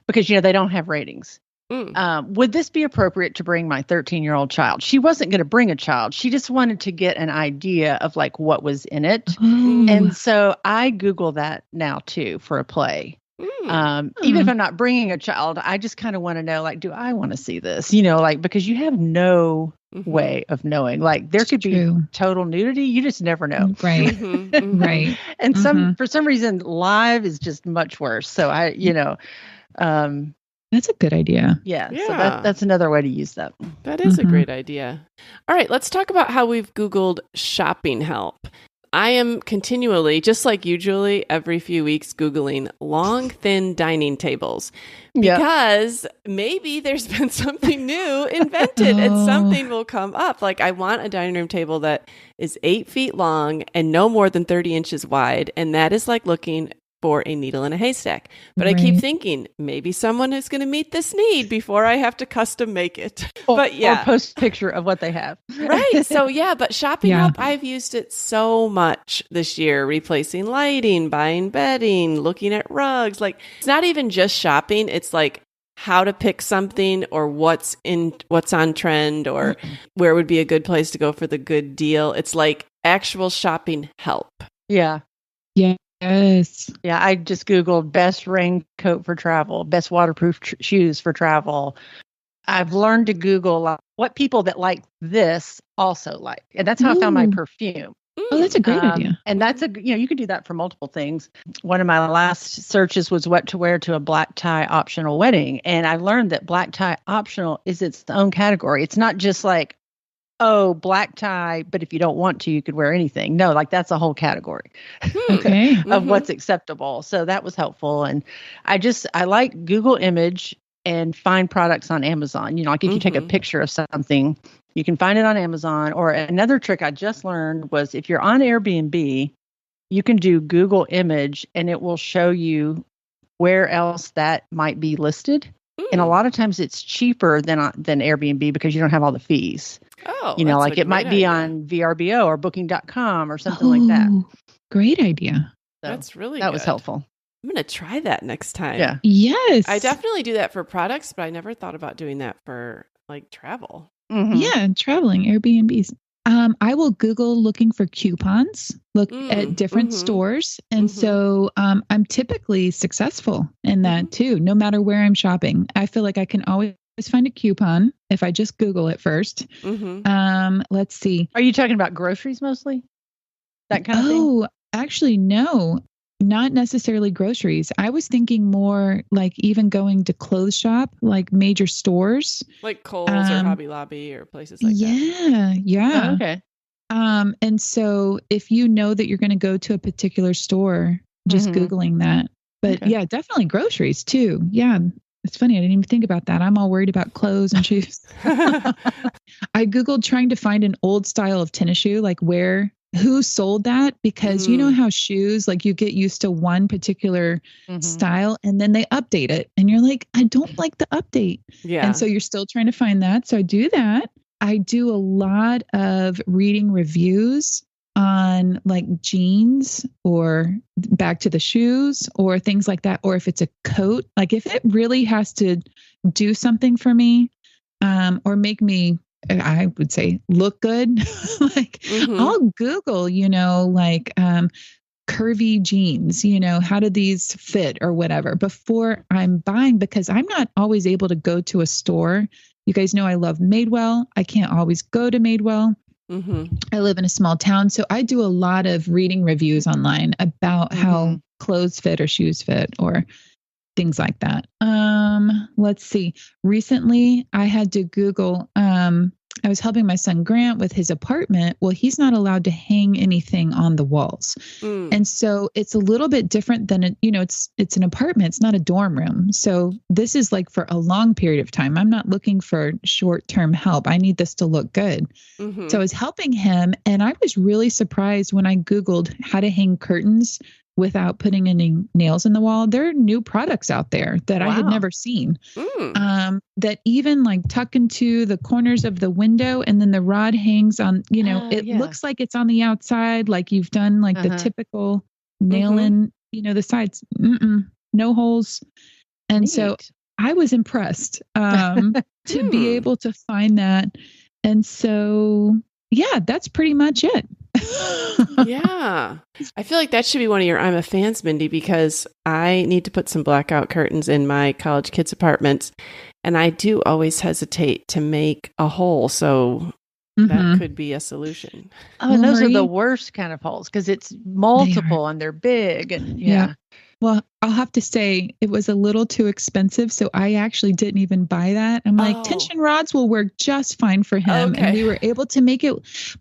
because, they don't have ratings. Would this be appropriate to bring my 13-year-old child? She wasn't going to bring a child. She just wanted to get an idea of like what was in it. And so I Google that now too for a play. Even if I'm not bringing a child, I just kind of want to know, like, do I want to see this? Like, because you have no way of knowing, like there could be total nudity. You just never know. Right. Right. And for some reason, live is just much worse. So that's a good idea. Yeah. So that's another way to use that. That is a great idea. All right. Let's talk about how we've Googled shopping help. I am continually, just like you, Julie, every few weeks Googling long, thin dining tables because maybe there's been something new invented and something will come up. Like I want a dining room table that is 8 feet long and no more than 30 inches wide. And that is like looking for a needle in a haystack. But I keep thinking maybe someone is going to meet this need before I have to custom make it. Or post a picture of what they have. Right. So but shopping help, I've used it so much this year, replacing lighting, buying bedding, looking at rugs. Like it's not even just shopping. It's like how to pick something or what's on trend or where would be a good place to go for the good deal. It's like actual shopping help. Yeah. Yeah. Yes. Yeah, I just Googled best raincoat for travel, best waterproof shoes for travel. I've learned to Google what people that like this also like. And that's how I found my perfume. Oh, that's a great idea. And that's you could do that for multiple things. One of my last searches was what to wear to a black tie optional wedding. And I learned that black tie optional is its own category. It's not just like, oh, black tie, but if you don't want to, you could wear anything. No, like that's a whole category of what's acceptable. So that was helpful. And I like Google image and find products on Amazon. Like if you take a picture of something, you can find it on Amazon. Or another trick I just learned was if you're on Airbnb, you can do Google image and it will show you where else that might be listed. And a lot of times it's cheaper than Airbnb because you don't have all the fees. Oh, like it might be on VRBO or booking.com or something like that. Great idea. So that's really that was helpful. I'm going to try that next time. Yeah. Yes. I definitely do that for products, but I never thought about doing that for like travel. Yeah, traveling, Airbnbs. I will Google looking for coupons, look at different stores. And so I'm typically successful in that too, no matter where I'm shopping. I feel like I can always find a coupon if I just Google it first. Let's see. Are you talking about groceries mostly? That kind of thing? Oh, actually, no. Not necessarily groceries. I was thinking more like even going to clothes shop, like major stores. Like Kohl's or Hobby Lobby or places like that. Yeah. Oh, okay. And so if you know that you're going to go to a particular store, just Googling that. But yeah, definitely groceries too. Yeah. It's funny. I didn't even think about that. I'm all worried about clothes and shoes. I Googled trying to find an old style of tennis shoe, like who sold that, because you know how shoes, like you get used to one particular style and then they update it and you're like, I don't like the update. Yeah. And so you're still trying to find that. So I do that. I do a lot of reading reviews on like jeans or back to the shoes or things like that. Or if it's a coat, like if it really has to do something for me, or make me, I would say, look good. Like I'll Google, like curvy jeans, how do these fit or whatever before I'm buying, because I'm not always able to go to a store. You guys know I love Madewell. I can't always go to Madewell. I live in a small town. So I do a lot of reading reviews online about how clothes fit or shoes fit or things like that. Let's see. Recently, I had to Google I was helping my son Grant with his apartment. Well, he's not allowed to hang anything on the walls. And so it's a little bit different than, it's an apartment. It's not a dorm room. So this is like for a long period of time. I'm not looking for short-term help. I need this to look good. So I was helping him, and I was really surprised when I Googled how to hang curtains without putting any nails in the wall. There are new products out there that I had never seen, that even like tuck into the corners of the window, and then the rod hangs on, it looks like it's on the outside, like you've done like the typical nail in, the sides, no holes. And so I was impressed to be able to find that. And so, yeah, that's pretty much it. Yeah. I feel like that should be one of your I'm a fans, Mindy, because I need to put some blackout curtains in my college kids' apartments. And I do always hesitate to make a hole. So that could be a solution. Oh, and those are the worst kind of holes because it's multiple and they're big. And yeah. Well, I'll have to say it was a little too expensive, so I actually didn't even buy that. I'm like, tension rods will work just fine for him. And we were able to make it,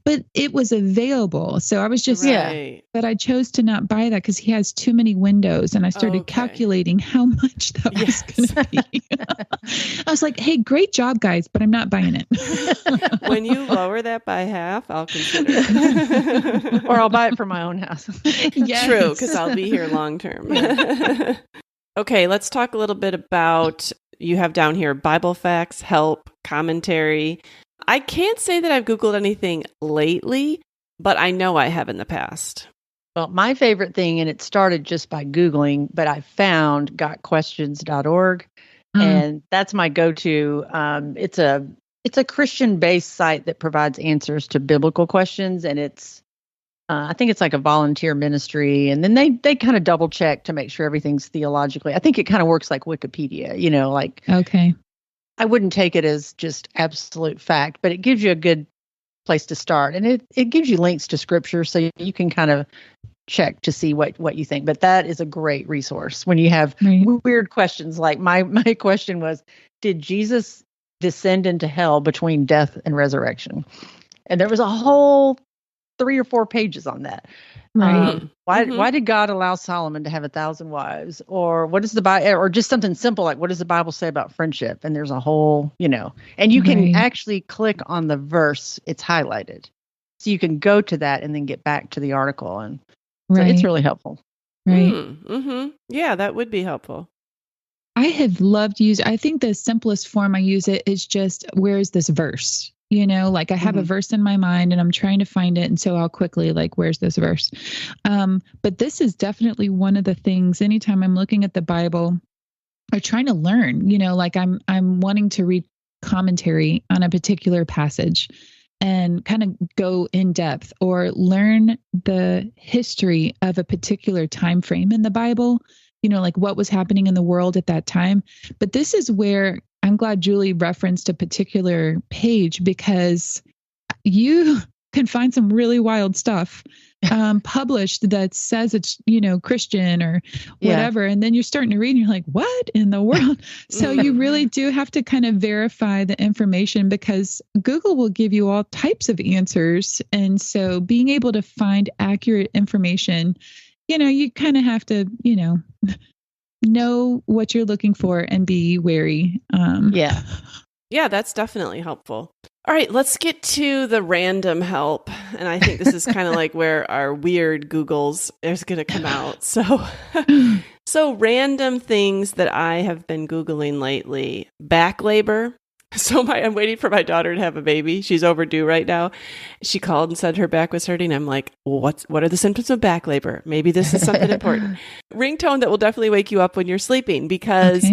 but it was available. So I was just, but I chose to not buy that because he has too many windows. And I started calculating how much that was going to be. I was like, hey, great job, guys, but I'm not buying it. When you lower that by half, I'll consider it. Or I'll buy it for my own house. True, because I'll be here long term. Okay, let's talk a little bit about, you have down here Bible facts, help, commentary. I can't say that I've Googled anything lately, but I know I have in the past. Well, my favorite thing, and it started just by Googling, but I found gotquestions.org, and that's my go-to. It's a Christian-based site that provides answers to biblical questions, and I think it's like a volunteer ministry, and then they kind of double check to make sure everything's theologically. I think it kind of works like Wikipedia, like. Okay. I wouldn't take it as just absolute fact, but it gives you a good place to start, and it gives you links to scripture so you can kind of check to see what you think. But that is a great resource when you have weird questions. Like my question was, did Jesus descend into hell between death and resurrection? And there was a whole 3 or 4 pages on that. Right. Why did God allow Solomon to have 1,000 wives? Or what is the Bible, or just something simple like, what does the Bible say about friendship? And there's a whole, and you can actually click on the verse, it's highlighted. So you can go to that and then get back to the article. And so it's really helpful. Right. Yeah, that would be helpful. I have loved using, I think the simplest form I use it is just, where is this verse? Like I have a verse in my mind and I'm trying to find it. And so I'll quickly where's this verse? But this is definitely one of the things, anytime I'm looking at the Bible or trying to learn, like I'm wanting to read commentary on a particular passage and kind of go in depth or learn the history of a particular time frame in the Bible, like what was happening in the world at that time. But this is where I'm glad Julie referenced a particular page, because you can find some really wild stuff published that says it's, Christian or whatever. And then you're starting to read and you're like, what in the world? So you really do have to kind of verify the information, because Google will give you all types of answers. And so being able to find accurate information, you kind of have to, know what you're looking for and be wary. Yeah, that's definitely helpful. All right, let's get to the random help. And I think this is kind of like where our weird Googles is going to come out. So random things that I have been Googling lately. Back labor. So I'm waiting for my daughter to have a baby. She's overdue right now. She called and said her back was hurting. I'm like, well, what are the symptoms of back labor? Maybe this is something important. Ringtone that will definitely wake you up when you're sleeping, because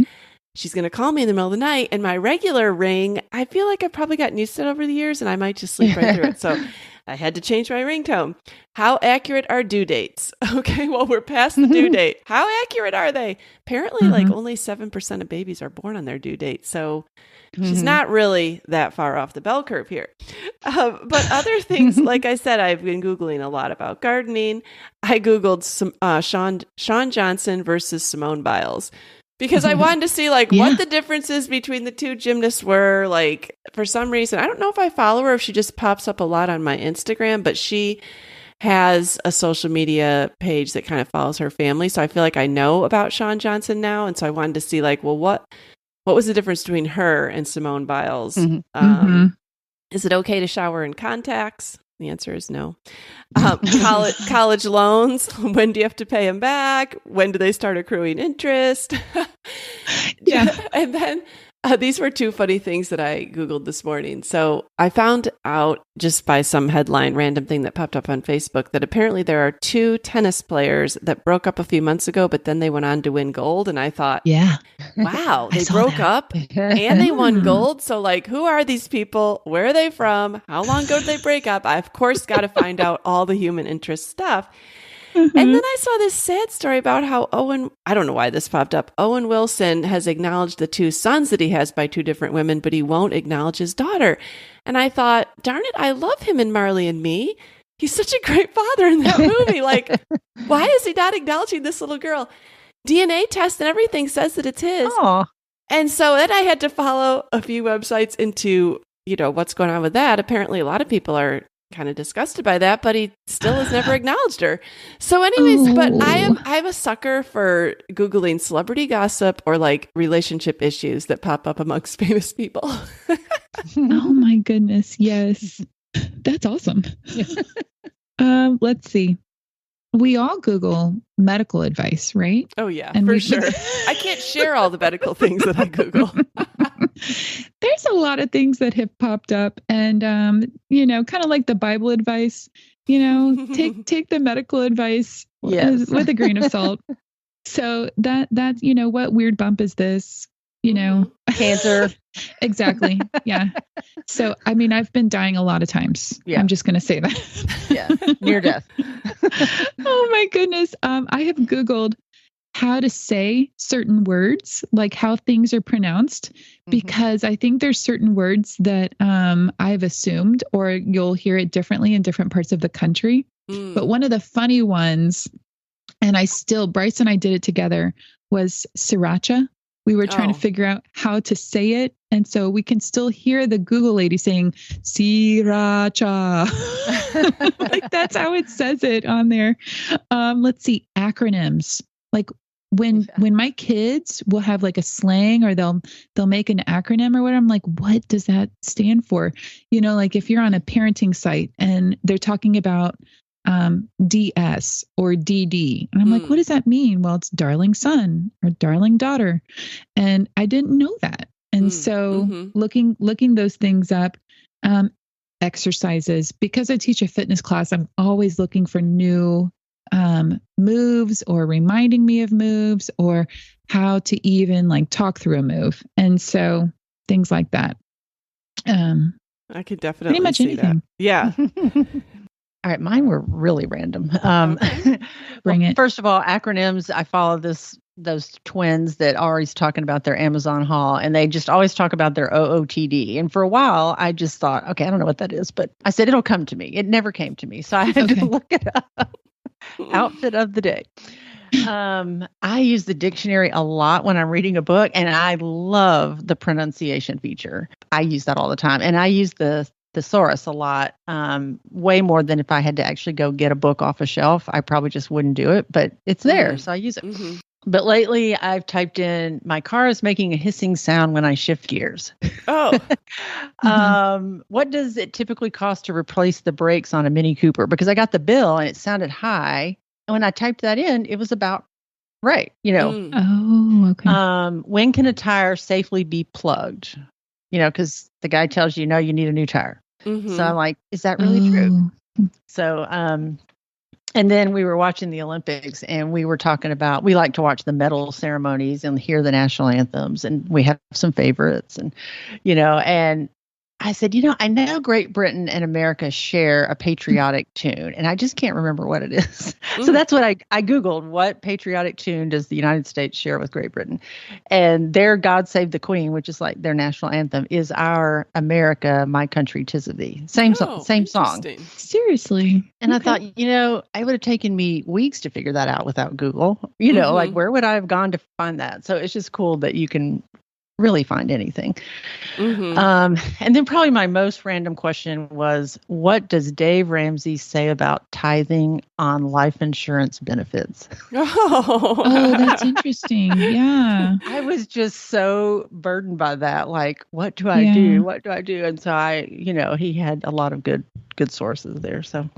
she's going to call me in the middle of the night. And my regular ring, I feel like I've probably gotten used to it over the years and I might just sleep right through it. So I had to change my ringtone. How accurate are due dates? Okay, well, we're past the due date. How accurate are they? Apparently, only 7% of babies are born on their due date. So she's not really that far off the bell curve here. But other things, like I said, I've been Googling a lot about gardening. I Googled some Sean Johnson versus Simone Biles. because I wanted to see like Yeah. what the differences between the two gymnasts were. Like for some reason, I don't know if I follow her, if she just pops up a lot on my Instagram, but she has a social media page that kind of follows her family. So I feel like I know about Shawn Johnson now. And so I wanted to see like, well, what was the difference between her and Simone Biles? Is it okay to shower in contacts? The answer is no. College loans. When do you have to pay them back? When do they start accruing interest? Yeah. And then these were two funny things that I Googled this morning. So I found out just by some headline, random thing that popped up on Facebook, that apparently there are two tennis players that broke up a few months ago, but then they went on to win gold. And I thought, Yeah. wow, I they saw broke that. up and they won gold. So like, who are these people? Where are they from? How long ago did they break up? I, of course, got to find out all the human interest stuff. And then I saw this sad story about how I don't know why this popped up. Owen Wilson has acknowledged the two sons that he has by two different women, but he won't acknowledge his daughter. And I thought, darn it, I love him in Marley and Me. He's such a great father in that movie. Like, why is he not acknowledging this little girl? DNA test and everything says that it's his. Aw. And so then I had to follow a few websites into, what's going on with that. Apparently, a lot of people are kind of disgusted by that, but he still has never acknowledged her. So anyways, but I'm a sucker for Googling celebrity gossip or like relationship issues that pop up amongst famous people. Oh my goodness. Yes. That's awesome. Let's see. We all Google medical advice, right? Oh yeah, And for sure. I can't share all the medical things that I Google. There's a lot of things that have popped up, and kind of like the Bible advice. Take the medical advice Yes. with a grain of salt. So that's what weird bump is this? Cancer. Exactly. Yeah. So I mean, I've been dying a lot of times. Yeah. I'm just going to say that. Yeah. Near death. Oh my goodness. I have Googled how to say certain words, like how things are pronounced, because I think there's certain words that I've assumed, or you'll hear it differently in different parts of the country. But one of the funny ones, and Bryce and I did it together, was sriracha. We were trying to figure out how to say it. And so we can still hear the Google lady saying sriracha. Like that's how it says it on there. Let's see, acronyms. Like when my kids will have like a slang, or they'll make an acronym or whatever, I'm like, what does that stand for? Like if you're on a parenting site and they're talking about DS or DD. And I'm like, what does that mean? Well, it's darling son or darling daughter. And I didn't know that. And so looking those things up, exercises, because I teach a fitness class, I'm always looking for new moves, or reminding me of moves, or how to even like talk through a move. And so things like that. I could definitely pretty much see anything. that. Yeah. All right, mine were really random. Bring it. First of all, acronyms. I follow those twins that are always talking about their Amazon haul, and they just always talk about their OOTD. And for a while, I just thought, okay, I don't know what that is, but I said it'll come to me. It never came to me, so I had to look it up. Outfit of the day. I use the dictionary a lot when I'm reading a book, and I love the pronunciation feature. I use that all the time, and I use the thesaurus a lot, way more than if I had to actually go get a book off a shelf. I probably just wouldn't do it, but it's there, so I use it. But lately, I've typed in, my car is making a hissing sound when I shift gears. Oh. What does it typically cost to replace the brakes on a Mini Cooper? Because I got the bill and it sounded high. And when I typed that in, it was about right, Oh, okay. When can a tire safely be plugged? Because the guy tells you, no, you need a new tire. So I'm like, is that really true? So, and then we were watching the Olympics, and we were talking about, we like to watch the medal ceremonies and hear the national anthems, and we have some favorites, and, and I said, I know Great Britain and America share a patriotic tune, and I just can't remember what it is. So that's what I Googled. What patriotic tune does the United States share with Great Britain? And their God Save the Queen, which is like their national anthem, is our America, My Country, 'Tis of Thee. Same song. Seriously. And I thought, it would have taken me weeks to figure that out without Google. Like where would I have gone to find that? So it's just cool that you can really find anything. And then probably my most random question was, what does Dave Ramsey say about tithing on life insurance benefits? Oh, that's interesting. Yeah. I was just so burdened by that. Like, what do I do? What do I do? And so he had a lot of good sources there. So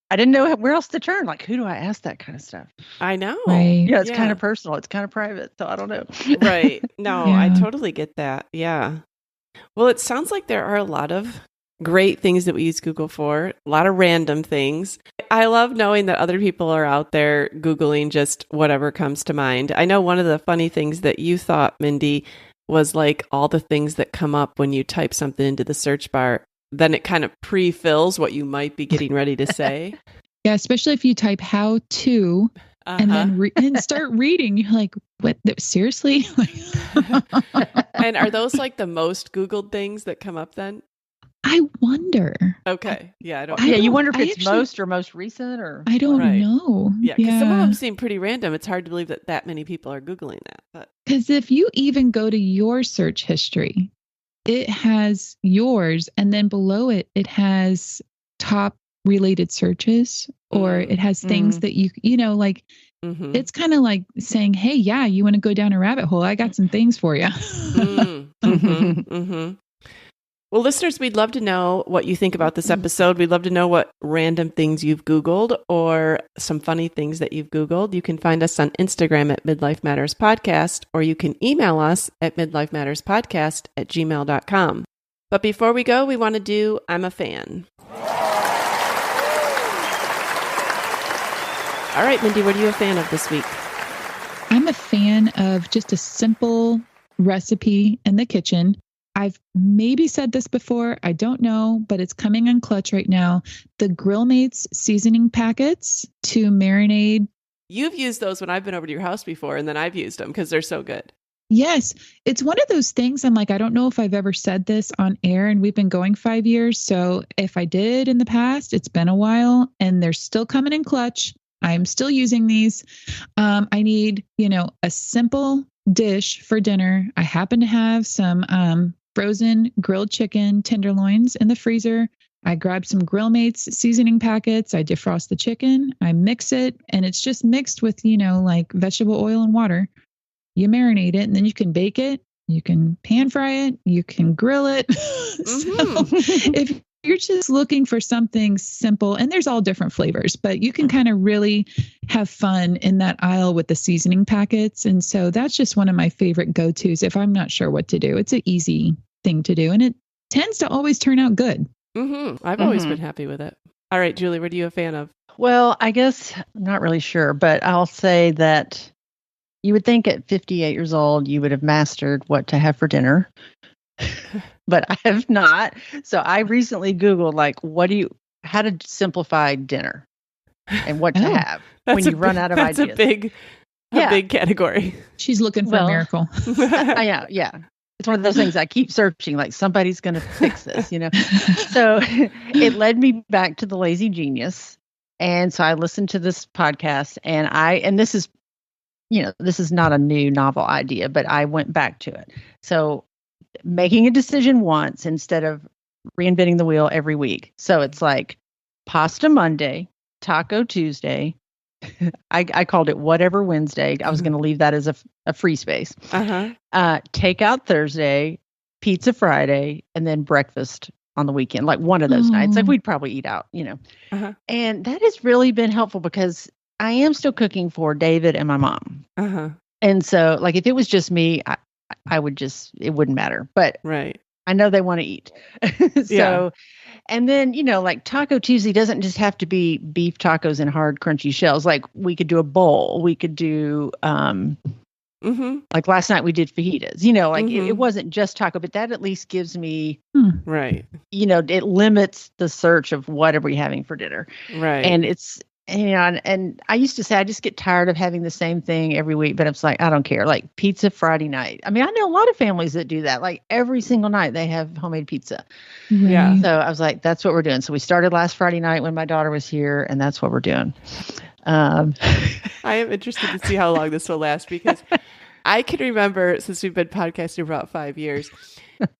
I didn't know where else to turn. Like, who do I ask that kind of stuff? I know. Right. Yeah, it's kind of personal. It's kind of private. So I don't know. Right. No, I totally get that. Yeah. Well, it sounds like there are a lot of great things that we use Google for, a lot of random things. I love knowing that other people are out there Googling just whatever comes to mind. I know one of the funny things that you thought, Mindy, was like all the things that come up when you type something into the search bar. Then it kind of pre-fills what you might be getting ready to say. Yeah, especially if you type how to and then and start reading. You're like, what? Seriously? And are those like the most Googled things that come up then? I wonder. Okay. Yeah, you wonder if it's most or most recent or... I don't know. Yeah, because some of them seem pretty random. It's hard to believe that many people are Googling that. Because if you even go to your search history, it has yours, and then below it, it has top related searches, or it has things that like, it's kind of like saying, hey, yeah, you want to go down a rabbit hole? I got some things for you. Well, listeners, we'd love to know what you think about this episode. We'd love to know what random things you've Googled or some funny things that you've Googled. You can find us on Instagram at Midlife Matters Podcast, or you can email us at midlifematterspodcast@gmail.com. But before we go, we want to do I'm a Fan. All right, Mindy, what are you a fan of this week? I'm a fan of just a simple recipe in the kitchen. I've maybe said this before, I don't know, but it's coming on clutch right now. The Grill Mates seasoning packets to marinade. You've used those when I've been over to your house before, and then I've used them because they're so good. Yes. It's one of those things I'm like, I don't know if I've ever said this on air, and we've been going 5 years. So if I did in the past, it's been a while, and they're still coming in clutch. I'm still using these. I need, a simple dish for dinner. I happen to have some frozen grilled chicken tenderloins in the freezer. I grab some Grill Mates seasoning packets. I defrost the chicken. I mix it, and it's just mixed with, like vegetable oil and water. You marinate it, and then you can bake it. You can pan fry it. You can grill it. So if you're just looking for something simple, and there's all different flavors, but you can kind of really have fun in that aisle with the seasoning packets. And so that's just one of my favorite go-tos if I'm not sure what to do. It's an easy thing to do, and it tends to always turn out good. I've always been happy with it. All right, Julie, what are you a fan of? Well, I guess I'm not really sure, but I'll say that you would think at 58 years old, you would have mastered what to have for dinner, but I have not. So I recently Googled, how to simplify dinner and what to have when you run out of ideas. That's a big category. She's looking for a miracle. Yeah. It's one of those things I keep searching, like somebody's going to fix this, So it led me back to The Lazy Genius. And so I listened to this podcast, and this is not a new novel idea, but I went back to it. So making a decision once instead of reinventing the wheel every week. So it's like pasta Monday, taco Tuesday. I called it whatever Wednesday. I was going to leave that as a free space. Takeout Thursday, pizza Friday, and then breakfast on the weekend, like one of those nights. Like we'd probably eat out, And that has really been helpful because I am still cooking for David and my mom. And so like if it was just me, I would it wouldn't matter. But right. I know they want to eat. And then, like Taco Tuesday doesn't just have to be beef tacos and hard, crunchy shells. Like we could do a bowl. We could do Mm-hmm. Like last night we did fajitas, like it wasn't just taco, but that at least gives me, right. It limits the search of what are we having for dinner. Right. And it's, and I used to say, I just get tired of having the same thing every week, but it's like, I don't care. Like pizza Friday night. I mean, I know a lot of families that do that. Like every single night they have homemade pizza. Yeah. So I was like, that's what we're doing. So we started last Friday night when my daughter was here, and that's what we're doing. I am interested to see how long this will last, because I can remember, since we've been podcasting for about 5 years,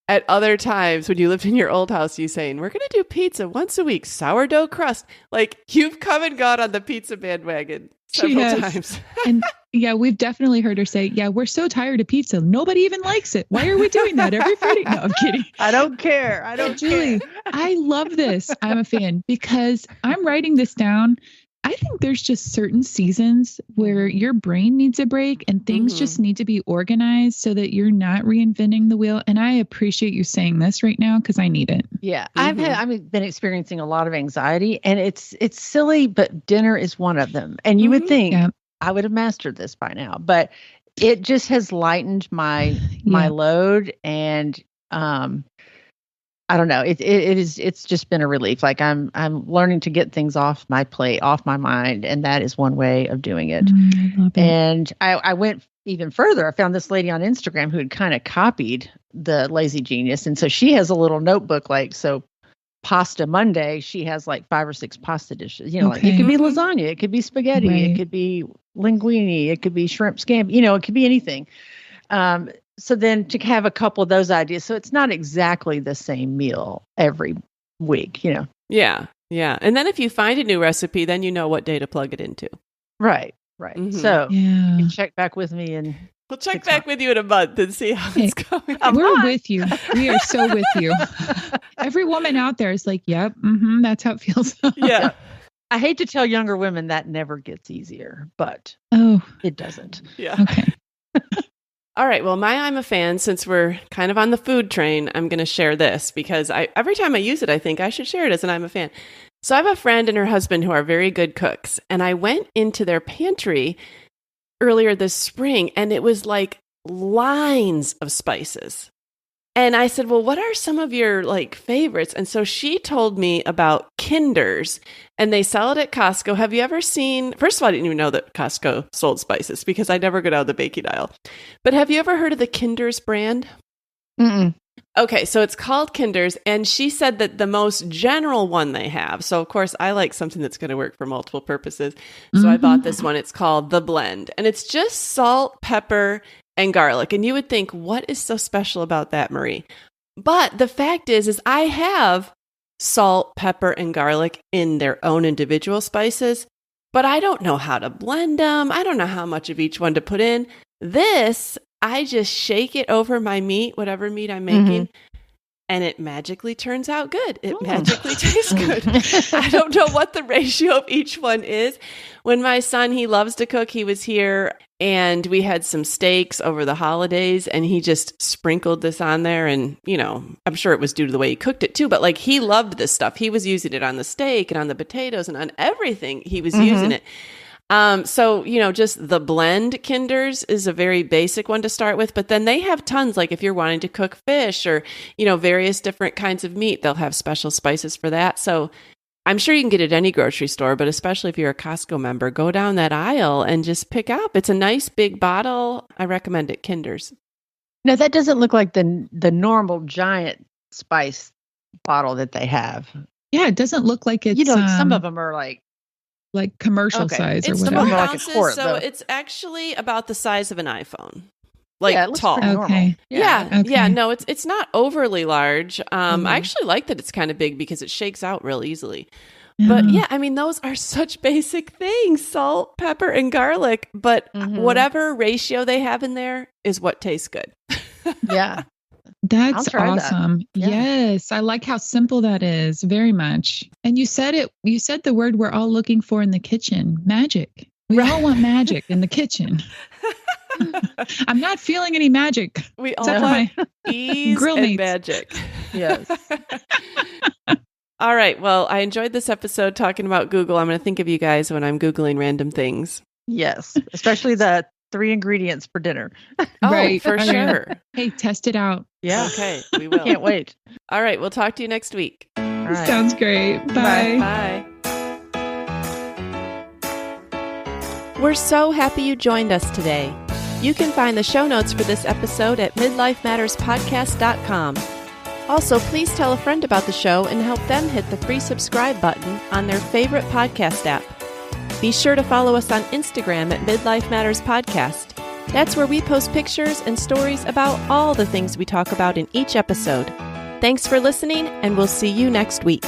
at other times when you lived in your old house, you saying, we're going to do pizza once a week, sourdough crust. Like, you've come and gone on the pizza bandwagon several times. And yeah, we've definitely heard her say, yeah, we're so tired of pizza. Nobody even likes it. Why are we doing that every Friday? No, I'm kidding. I don't care. Julie, I love this. I'm a fan because I'm writing this down. I think there's just certain seasons where your brain needs a break and things just need to be organized so that you're not reinventing the wheel. And I appreciate you saying this right now because I need it. Yeah. I've been experiencing a lot of anxiety, and it's silly, but dinner is one of them. And you would think I would have mastered this by now, but it just has lightened my load. And, I don't know. It's just been a relief. Like I'm learning to get things off my plate, off my mind. And that is one way of doing it. I love it. And I went even further. I found this lady on Instagram who had kind of copied the Lazy Genius. And so she has a little notebook, like, so Pasta Monday, she has like 5 or 6 pasta dishes, like it could be lasagna, it could be spaghetti, it could be linguine, it could be shrimp scampi, it could be anything. So then to have a couple of those ideas, so it's not exactly the same meal every week, Yeah. Yeah. And then if you find a new recipe, then you know what day to plug it into. Right. So you can check back with me, and we'll check back with you in a month and see how it's going. We're with you. We are so with you. Every woman out there is like, yep, that's how it feels. Yeah. I hate to tell younger women that never gets easier, but it doesn't. Yeah. Okay. All right. Well, I'm a fan, since we're kind of on the food train, I'm going to share this because every time I use it, I think I should share it as an I'm a fan. So I have a friend and her husband who are very good cooks. And I went into their pantry earlier this spring, and it was like lines of spices. And I said, well, what are some of your favorites? And so she told me about Kinders, and they sell it at Costco. Have you ever seen, first of all, I didn't even know that Costco sold spices because I never go down the baking aisle. But have you ever heard of the Kinders brand? Mm-mm. Okay, so it's called Kinders, and she said that the most general one they have, so of course I like something that's going to work for multiple purposes, so I bought this one. It's called The Blend, and it's just salt, pepper, and garlic. And you would think, what is so special about that, Marie? But the fact is I have salt, pepper, and garlic in their own individual spices, but I don't know how to blend them. I don't know how much of each one to put in. This, I just shake it over my meat, whatever meat I'm making, and it magically turns out good. It magically tastes good. I don't know what the ratio of each one is. When my son, he loves to cook, he was here and we had some steaks over the holidays, and he just sprinkled this on there. And, I'm sure it was due to the way he cooked it too, but he loved this stuff. He was using it on the steak and on the potatoes and on everything. He was using it. So, just the blend Kinders is a very basic one to start with, but then they have tons, like if you're wanting to cook fish or, various different kinds of meat, they'll have special spices for that. So I'm sure you can get it at any grocery store, but especially if you're a Costco member, go down that aisle and just pick up. It's a nice big bottle. I recommend it, Kinders. No, that doesn't look like the normal giant spice bottle that they have. Yeah, it doesn't look like it's, some of them are like commercial size or it's whatever. 4 ounces, quart, so it's actually about the size of an iPhone. Tall. Okay. Yeah. No, it's not overly large. I actually like that it's kind of big because it shakes out real easily. But those are such basic things, salt, pepper, and garlic. But whatever ratio they have in there is what tastes good. Yeah. That's awesome. That. Yeah. Yes. I like how simple that is very much. And you said the word we're all looking for in the kitchen, magic. We all want magic in the kitchen. I'm not feeling any magic. We all want ease and magic. Yes. All right. Well, I enjoyed this episode talking about Google. I'm going to think of you guys when I'm Googling random things. Yes. Especially the 3 ingredients for dinner. Oh, Right. for sure. Hey, test it out. Yeah. Okay, we will. Can't wait. All right, we'll talk to you next week. All right. Sounds great. Bye. Bye. We're so happy you joined us today. You can find the show notes for this episode at midlifematterspodcast.com. Also, please tell a friend about the show and help them hit the free subscribe button on their favorite podcast app. Be sure to follow us on Instagram at Midlife Matters Podcast. That's where we post pictures and stories about all the things we talk about in each episode. Thanks for listening, and we'll see you next week.